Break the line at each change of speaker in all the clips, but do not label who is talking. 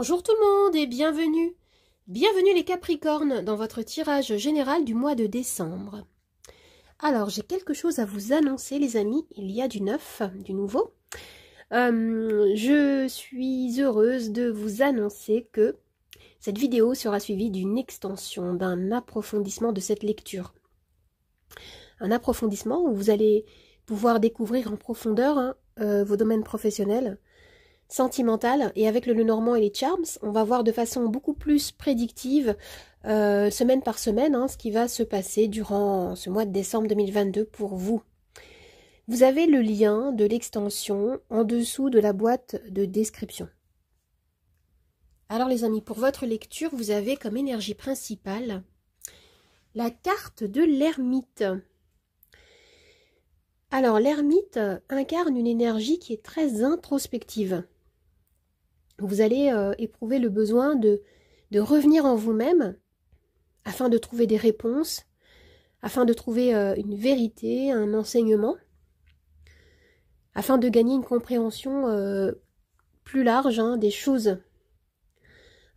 Bonjour tout le monde et bienvenue. Bienvenue les Capricornes dans votre tirage général du mois de décembre. Alors j'ai quelque chose à vous annoncer les amis, il y a du neuf, du nouveau. Je suis heureuse de vous annoncer que cette vidéo sera suivie d'une extension, d'un approfondissement de cette lecture. Un approfondissement où vous allez pouvoir découvrir en profondeur vos domaines professionnels, sentimental, et avec le Lenormand et les Charms, on va voir de façon beaucoup plus prédictive, semaine par semaine, ce qui va se passer durant ce mois de décembre 2022 pour vous. Vous avez le lien de l'extension en dessous de la boîte de description. Alors les amis, pour votre lecture, vous avez comme énergie principale la carte de l'ermite. Alors l'ermite incarne une énergie qui est très introspective. Vous allez éprouver le besoin de revenir en vous-même afin de trouver des réponses, afin de trouver une vérité, un enseignement, afin de gagner une compréhension plus large des choses.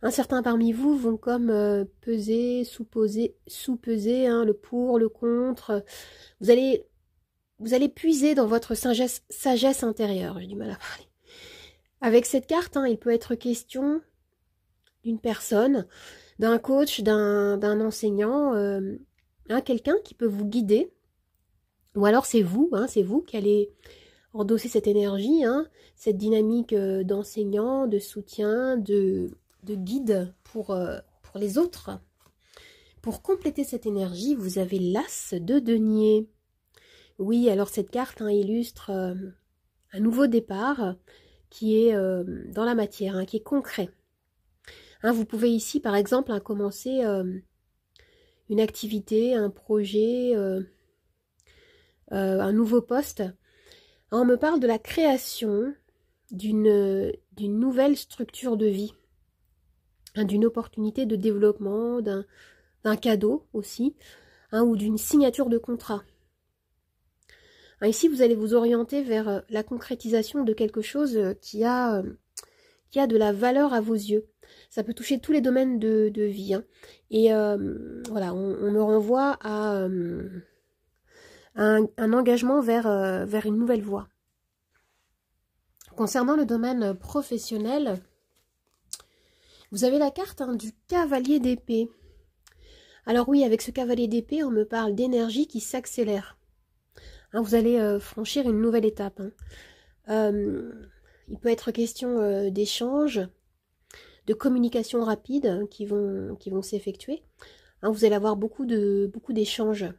Certains parmi vous vont comme peser, sous-peser le pour, le contre. Vous allez puiser dans votre sagesse intérieure. J'ai du mal à parler. Avec cette carte, il peut être question d'une personne, d'un coach, d'un enseignant, quelqu'un qui peut vous guider. Ou alors c'est vous qui allez endosser cette énergie, cette dynamique d'enseignant, de soutien, de guide pour les autres. Pour compléter cette énergie, vous avez l'As de denier. Oui, alors cette carte illustre un nouveau départ qui est dans la matière, qui est concret. Vous pouvez ici, par exemple, commencer une activité, un projet, un nouveau poste. On me parle de la création d'une nouvelle structure de vie, d'une opportunité de développement, d'un cadeau aussi, ou d'une signature de contrat. Ici, vous allez vous orienter vers la concrétisation de quelque chose qui a de la valeur à vos yeux. Ça peut toucher tous les domaines de vie. Et voilà, on me renvoie à un engagement vers une nouvelle voie. Concernant le domaine professionnel, vous avez la carte du cavalier d'épée. Alors oui, avec ce cavalier d'épée, on me parle d'énergie qui s'accélère. Vous allez franchir une nouvelle étape. Il peut être question d'échanges, de communication rapide qui vont s'effectuer. Vous allez avoir beaucoup d'échanges.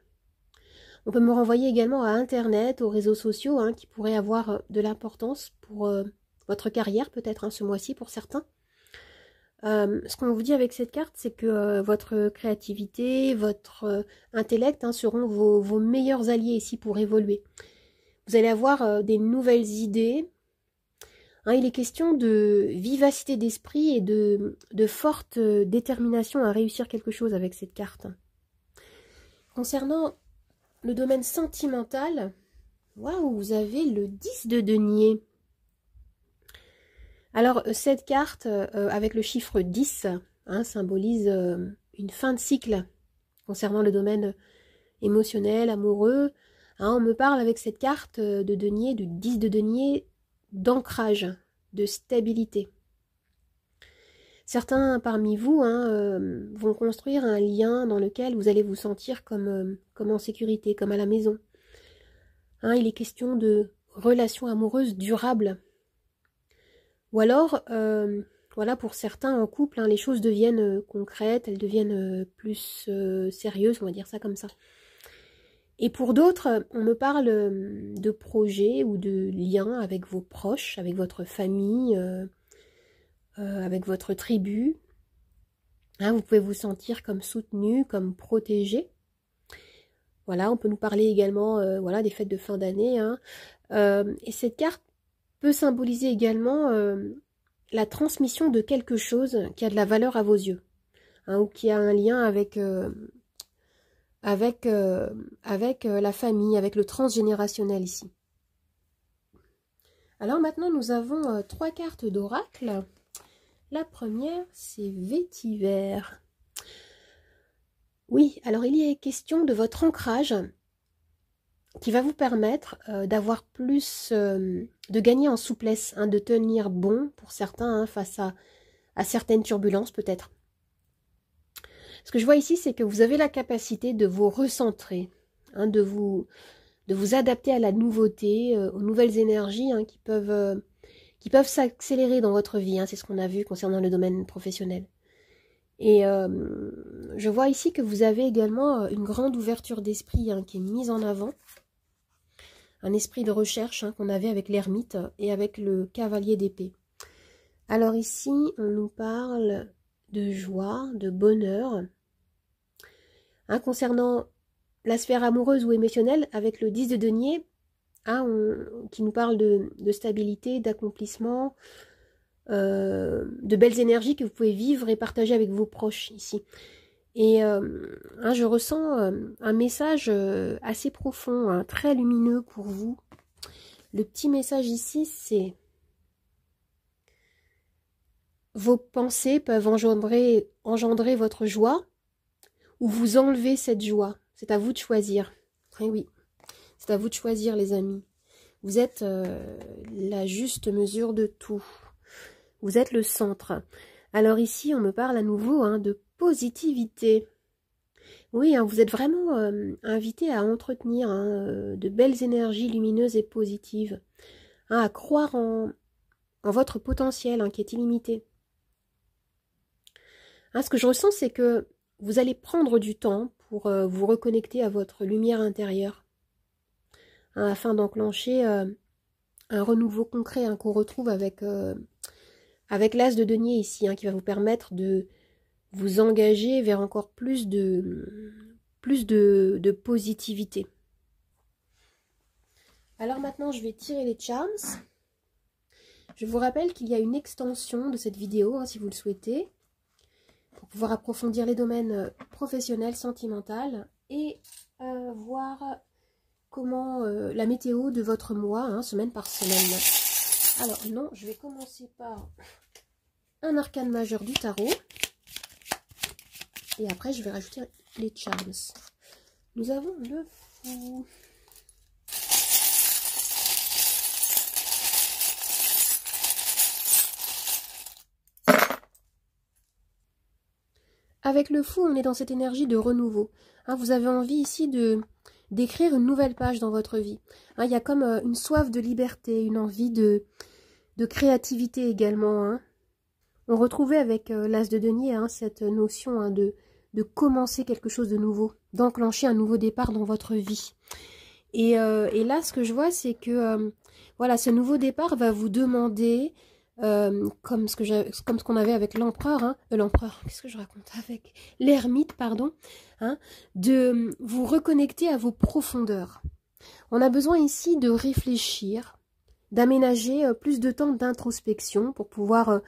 On peut me renvoyer également à Internet, aux réseaux sociaux, qui pourraient avoir de l'importance pour votre carrière, peut-être ce mois-ci pour certains. Ce qu'on vous dit avec cette carte, c'est que votre créativité, votre intellect seront vos meilleurs alliés ici pour évoluer. Vous allez avoir des nouvelles idées. Il est question de vivacité d'esprit et de forte détermination à réussir quelque chose avec cette carte. Concernant le domaine sentimental, waouh, vous avez le 10 de denier. Alors, cette carte, avec le chiffre 10, symbolise une fin de cycle concernant le domaine émotionnel, amoureux. On me parle avec cette carte de denier, du 10 de denier, d'ancrage, de stabilité. Certains parmi vous vont construire un lien dans lequel vous allez vous sentir comme en sécurité, comme à la maison. Il est question de relations amoureuses durables. Ou alors, voilà, pour certains en couple, les choses deviennent concrètes, elles deviennent plus sérieuses, on va dire ça comme ça. Et pour d'autres, on me parle de projets ou de liens avec vos proches, avec votre famille, avec votre tribu. Vous pouvez vous sentir comme soutenu, comme protégé. Voilà, on peut nous parler également des fêtes de fin d'année. Et cette carte peut symboliser également la transmission de quelque chose qui a de la valeur à vos yeux, ou qui a un lien avec la famille, avec le transgénérationnel ici. Alors maintenant, nous avons 3 cartes d'oracle. La première, c'est vétiver. Oui, alors il y est question de votre ancrage qui va vous permettre d'avoir plus, de gagner en souplesse, hein, de tenir bon pour certains, hein, face à certaines turbulences peut-être. Ce que je vois ici, c'est que vous avez la capacité de vous recentrer, hein, de vous adapter à la nouveauté, aux nouvelles énergies, hein, qui peuvent s'accélérer dans votre vie, hein, c'est ce qu'on a vu concernant le domaine professionnel. Et je vois ici que vous avez également une grande ouverture d'esprit, hein, qui est mise en avant, un esprit de recherche, hein, qu'on avait avec l'ermite et avec le cavalier d'épée. Alors ici, on nous parle de joie, de bonheur, hein, concernant la sphère amoureuse ou émotionnelle, avec le 10 de denier, hein, qui nous parle de stabilité, d'accomplissement, de belles énergies que vous pouvez vivre et partager avec vos proches ici. Et hein, je ressens un message assez profond, hein, très lumineux pour vous. Le petit message ici, c'est: vos pensées peuvent engendrer votre joie ou vous enlever cette joie. C'est à vous de choisir. Eh oui, c'est à vous de choisir, les amis. Vous êtes la juste mesure de tout. Vous êtes le centre. Alors ici, on me parle à nouveau, hein, de positivité. Oui, hein, vous êtes vraiment invité à entretenir, hein, de belles énergies lumineuses et positives, hein, à croire en votre potentiel, hein, qui est illimité. Hein, ce que je ressens, c'est que vous allez prendre du temps pour vous reconnecter à votre lumière intérieure, hein, afin d'enclencher un renouveau concret, hein, qu'on retrouve avec l'as de denier ici, hein, qui va vous permettre de vous engager vers encore plus de positivité. Alors maintenant, je vais tirer les charms. Je vous rappelle qu'il y a une extension de cette vidéo, hein, si vous le souhaitez, pour pouvoir approfondir les domaines professionnels, sentimentaux, et voir comment la météo de votre mois, hein, semaine par semaine. Alors non, je vais commencer par un arcane majeur du tarot. Et après, je vais rajouter les charms. Nous avons le fou. Avec le fou, on est dans cette énergie de renouveau. Hein, vous avez envie ici d'écrire une nouvelle page dans votre vie. Hein, il y a comme une soif de liberté, une envie de créativité également. Hein. On retrouvait avec l'as de denier, hein, cette notion, hein, de commencer quelque chose de nouveau, d'enclencher un nouveau départ dans votre vie. Et là, ce que je vois, c'est que voilà, ce nouveau départ va vous demander, comme ce qu'on avait avec l'empereur, hein, qu'est-ce que je raconte, avec l'ermite, pardon, hein, de vous reconnecter à vos profondeurs. On a besoin ici de réfléchir, d'aménager plus de temps d'introspection pour pouvoir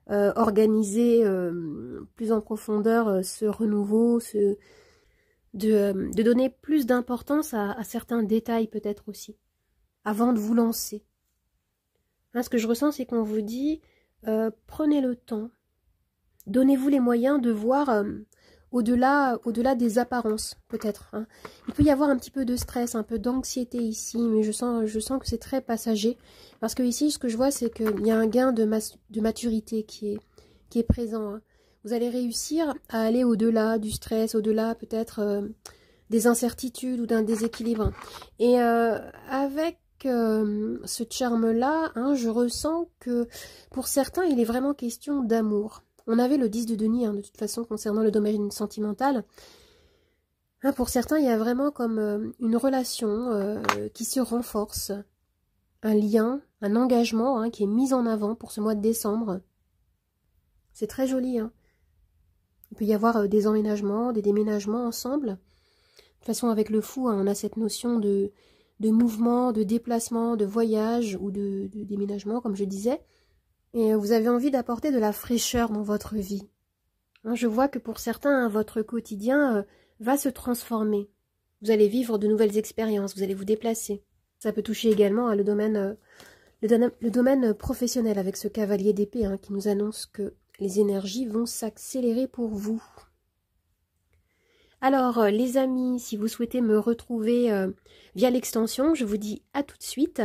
organiser plus en profondeur ce renouveau, de donner plus d'importance à certains détails peut-être aussi, avant de vous lancer. Hein, ce que je ressens, c'est qu'on vous dit, prenez le temps, donnez-vous les moyens de voir au-delà des apparences, peut-être. Hein. Il peut y avoir un petit peu de stress, un peu d'anxiété ici, mais je sens que c'est très passager, parce que ici, ce que je vois, c'est qu'il y a un gain de maturité qui est présent. Hein. Vous allez réussir à aller au-delà du stress, au-delà peut-être des incertitudes ou d'un déséquilibre. Et avec ce charme-là, hein, je ressens que pour certains, il est vraiment question d'amour. On avait le 10 de denier, hein, de toute façon, concernant le domaine sentimental. Hein, pour certains, il y a vraiment comme une relation qui se renforce, un lien, un engagement, hein, qui est mis en avant pour ce mois de décembre. C'est très joli. Hein. Il peut y avoir des emménagements, des déménagements ensemble. De toute façon, avec le fou, hein, on a cette notion de mouvement, de déplacement, de voyage ou de déménagement, comme je disais. Et vous avez envie d'apporter de la fraîcheur dans votre vie. Hein, je vois que pour certains, hein, votre quotidien va se transformer. Vous allez vivre de nouvelles expériences, vous allez vous déplacer. Ça peut toucher également le domaine professionnel avec ce cavalier d'épée, hein, qui nous annonce que les énergies vont s'accélérer pour vous. Alors, les amis, si vous souhaitez me retrouver via l'extension, je vous dis à tout de suite.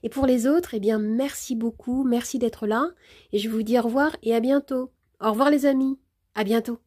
Et pour les autres, eh bien, merci beaucoup, merci d'être là. Et je vous dis au revoir et à bientôt. Au revoir les amis, à bientôt.